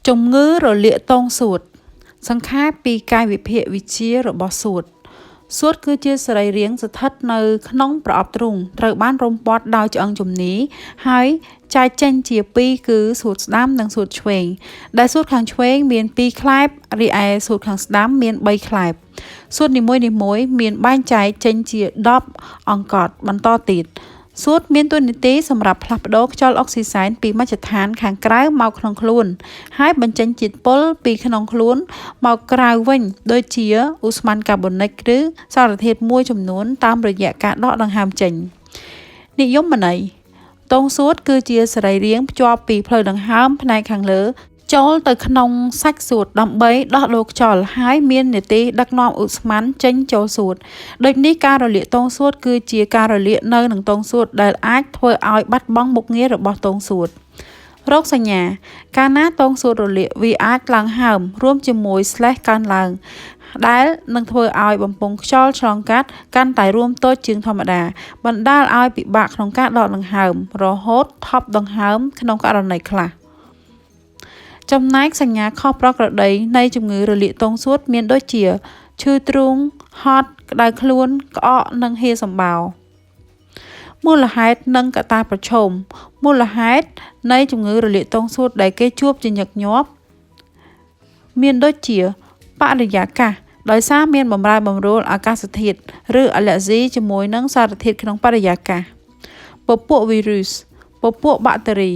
ជំងឺរលាកទងសួតសង្ខេបពីកាយវិភាគវិទ្យារបស់សួតគឺជាសរីរាង្គស្ថិតនៅក្នុងប្រអប់ទ្រូងត្រូវបានរុំព័ទ្ធដោយឆ្អឹងជំនីហើយចែកចេញជាពីរគឺសួតស្ដាំនិងសួតឆ្វេងដែលសួតខាងឆ្វេងមាន2ខ្លែបរីឯសួតខាងស្ដាំមាន3ខ្លែបសួតនីមួយៗមានបែងចែកចេញជា10អង្កត់បន្តទៀតសួតមានតួនាទីសម្រាប់ផ្លាស់ប្ដូរខ្យល់អុកស៊ីសែនពីមជ្ឈដ្ឋានខាងក្រៅមកក្នុងខ្លួនហើយបញ្ចេញជាតិពុលពីក្នុងខ្លួនមកក្រៅវិញដូចជាឧស្ម័នកាបូនិកឬសារធាតុមួយចំនួនតាមរយៈការដកដង្ហើមចេញនិយមន័យទងសួតគឺជាសរីរាង្គភ្ជាប់ពីផ្លូវដង្ហើមផ្នែកខាងលើចូលទៅក្នុងសាច់សួតដើម្បីដោះដូរខ្យល់ហើយមាននាទីដឹកនាំឧស្ម័នចេញចូលសួតដូចនេះការរលាកទងសួតគឺជាការរលាកនៅនឹងទងសួតដែលអាចធ្វើឲ្យបាត់បង់មុខងាររបស់ទងសួតរោគសញ្ញាកាលណាទងសួតរលាកវាអាចឡើងហើមរួមជាមួយកើនឡើងដែលនឹងធ្វើឲ្យបំពង់ខ្យល់ឆ្លងកាត់កាន់តែរួមតូចជាងធម្មតាបណ្ដាលឲ្យពិបាកក្នុងការដកដង្ហើមរហូតថប់ដង្ហើមក្នុងករណីខ្លះចំណែកសញ្ញាខុសប្រក្រតីនៃជំងឺរលាកទងសួតមានដូចជាឈឺទ្រូងហត់ក្តៅខ្លួនក្អកនិងហៀរសម្បោរមូលហេតុនិងកត្តាប្រឈមមូលហេតុនៃជំងឺរលាកទងសួតដែលគេជួបជាញឹកញាប់មានដូចជាបរិយាកាសដោយសារមានបម្រែបម្រួលអាកាសធាតុឬអាឡែស៊ីជាមួយនឹងសារធាតុក្នុងបរិយាកាសពពួកវីរុសពពួកបាក់តេរី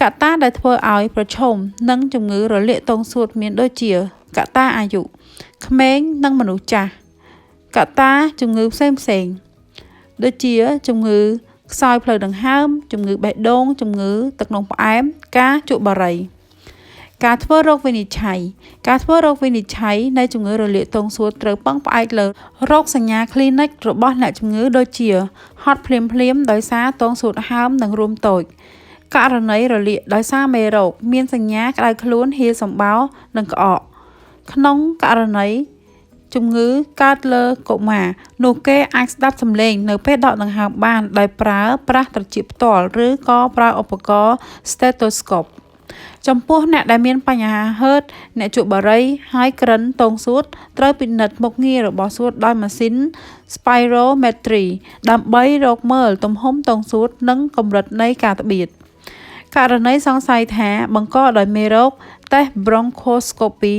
កត្តាដែលធ្វើឲ្យប្រឈមនឹងជំងឺរលាកទងសួតមានដូចជាកត្តាអាយុក្មេងនិងមនុស្សចាស់កត្តាជំងឺផ្សេងដូចជាជំងឺខ្សោយផ្លូវដង្ហើមជំងឺបេះដូងជំងឺទឹកនោមផ្អែមការជក់បារីការធ្វើរោគវិនិច្ឆ័យនៃជំងឺរលាកទងសួតត្រូវពឹងផ្អែកលើរោគសញ្ញាគ្លីនិករបស់អ្នកជំងឺដូចជាហត់ភ្លាមដោយសារទងសួតហើមនិងរួមតូចករណីរលាកដោយសារមេរោគមានសញ្ញាក្តៅខ្លួនហៀរសម្បោរនិងក្អកក្នុងករណីជំងឺកើតលើកុមារនោះគេអាចស្ដាប់សំឡេងនៅពេលដកដង្ហើមបានដោយប្រើប្រាស់ត្រចៀកផ្ទាល់ឬក៏ប្រើឧបករណ៍ stethoscope ចំពោះអ្នកដែលមានបញ្ហាហឺតអ្នកជក់បារីហើយក្រិនទងសួតត្រូវពិនិត្យមុខងាររបស់សួតដោយម៉ាស៊ីន spirometry ដើម្បីរកមើលទំហំទងសួតនិងកម្រិតនៃការត្បៀតករណីសង្ស័យថាបង្កដោយមេរោគតេស្ត bronchoscopy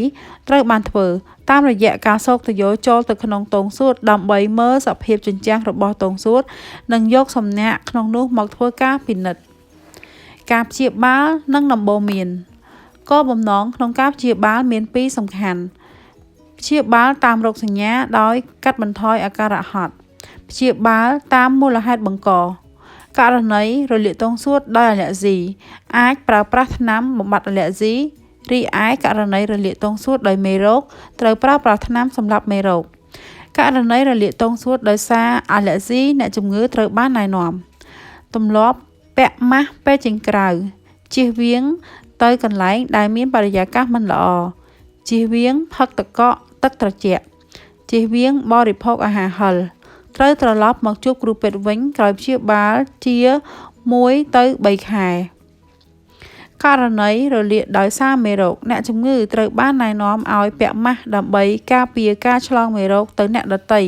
ត្រូវបានធ្វើតាមរយៈការសោកទយោចូលទៅក្នុងទងសួតដើម្បីមើលសភាពជញ្ជាំងរបស់ទងសួតនិងយកសំណាក់ក្នុងនោះមកធ្វើការពិនិត្យការព្យាបាលនិងដំបូន្មានគោលបំណងក្នុងការព្យាបាលមានពីរសំខាន់ព្យាបាលតាមរោគសញ្ញាដោយកាត់បន្ថយអាការៈហត់ព្យាបាលតាមមូលហេតុបង្កករណីរលាកទងសួតដោយអាឡែស៊ីអាចប្រើប្រាស់ថ្នាំបំបាត់អាឡែស៊ីរីឯករណីរលាកទងសួតដោយមេរោគត្រូវប្រើប្រាស់ថ្នាំសម្លាប់មេរោគករណីរលាកទងសួតដោយសារអាឡែស៊ីអ្នកជំងឺត្រូវបានណែនាំទម្លាប់ពាក់ម៉ាស់ពេលចេញក្រៅជៀសវាងទៅកន្លែងដែលមានបរិយាកាសមិនល្អជៀសវាងផឹកទឹកកកទឹកត្រជាក់ជៀសវាងបរិភោគអាហារហឹរត្រូវត្រឡប់មកជួបគ្រូពេទ្យវិញក្រោយព្យាបាលជា1 ទៅ 3 ខែករណីរលាកដោយសារមេរោគអ្នកជំងឺត្រូវបានណែនាំឲ្យពាក់ម៉ាស់ដើម្បីការពារការឆ្លងមេរោគទៅអ្នកដទៃ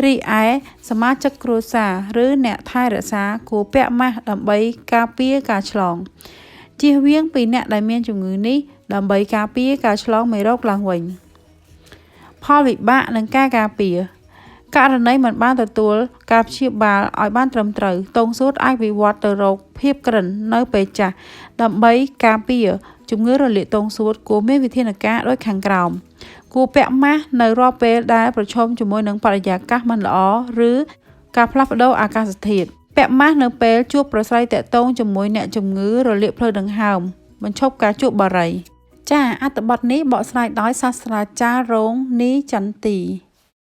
រីឯសមាជិកគ្រួសារឬអ្នកថែរក្សាគួរពាក់ម៉ាស់ដើម្បីការពារការឆ្លងជៀសវាងពីអ្នកដែលមានជំងឺនេះដើម្បីការពារការឆ្លងមេរោគឡើងវិញផលវិបាកនិងការការពារករណីមិនបានទទួលការព្យាបាលឲ្យបានត្រឹមត្រូវទងសួតអាចវិវត្តទៅរកភាពក្រិននៅពេលចាស់ដើម្បីការពារជំងឺរលាកទងសួតគួរមានវិធានការដូចខាងក្រោមគួរពាក់ម៉ាស់នៅរាល់ពេលដែលប្រឈមជាមួយនឹងបរិយាកាសមិនល្អឬការផ្លាស់ប្ដូរអាកាសធាតុពាក់ម៉ាស់នៅពេលជួបប្រស្រ័យទាក់ទងជាមួយអ្នកជំងឺរលាកផ្លូវដង្ហើមបញ្ឈប់ការជក់បារីចាអត្ថបទនេះបកស្រាយដោយសាស្ត្រាចារ្យរងនីចន្ទទី